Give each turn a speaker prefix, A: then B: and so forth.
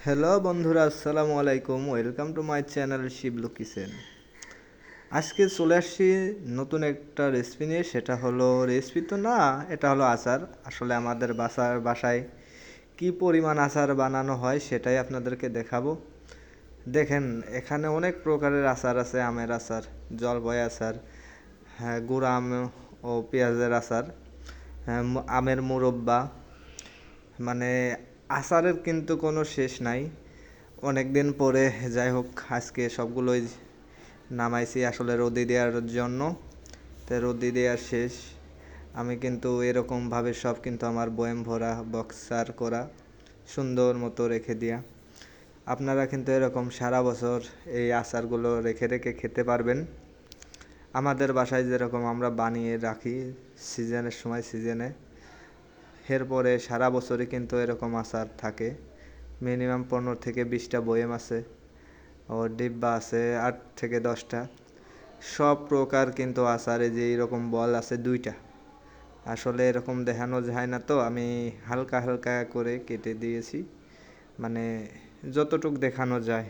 A: Hello বন্ধুরা, আসসালামু আলাইকুম। Welcome to my channel Shiblu kitchen. আজকে চলে আসছি নতুন একটা রেসিপি নিয়ে। সেটা হলো রেসিপি তো না, এটা হলো আচার। আসলে আমাদের বাসায় কি পরিমাণ আচার বানানো হয় সেটাই আপনাদেরকে দেখাবো। দেখেন, এখানে অনেক প্রকারের আচার আছে। আমের আচার, জলপাই আচার, হ্যাঁ, গুঁড়া আম ও পেঁয়াজের আচার, হ্যাঁ, আমের মুরব্বা। মানে আচারের কিন্তু কোনো শেষ নাই। অনেক দিন পরে, যাই হোক, আজকে সবগুলোই নামাইছি আসলে রোদে দেওয়ার জন্য। তো রোদে দেওয়ার শেষ। আমি কিন্তু এরকমভাবে সব কিন্তু আমার বয়াম ভরা বক্সার করা সুন্দর মতো রেখে দিয়া। আপনারা কিন্তু এরকম সারা বছর এই আচারগুলো রেখে রেখে খেতে পারবেন। আমাদের বাসায় যেরকম আমরা বানিয়ে রাখি সিজনের সময় সিজনে, এরপরে সারা বছরই কিন্তু এরকম আচার থাকে। মিনিমাম 15 থেকে 20টা বয়াম আছে, ও ডিব্বা আছে 8 থেকে 10টা। সব প্রকার কিন্তু আচারে যে এরকম বল আছে 2টা। আসলে এরকম দেখানো যায় না, তো আমি হালকা হালকা করে কেটে দিয়েছি, মানে যতটুক দেখানো যায়।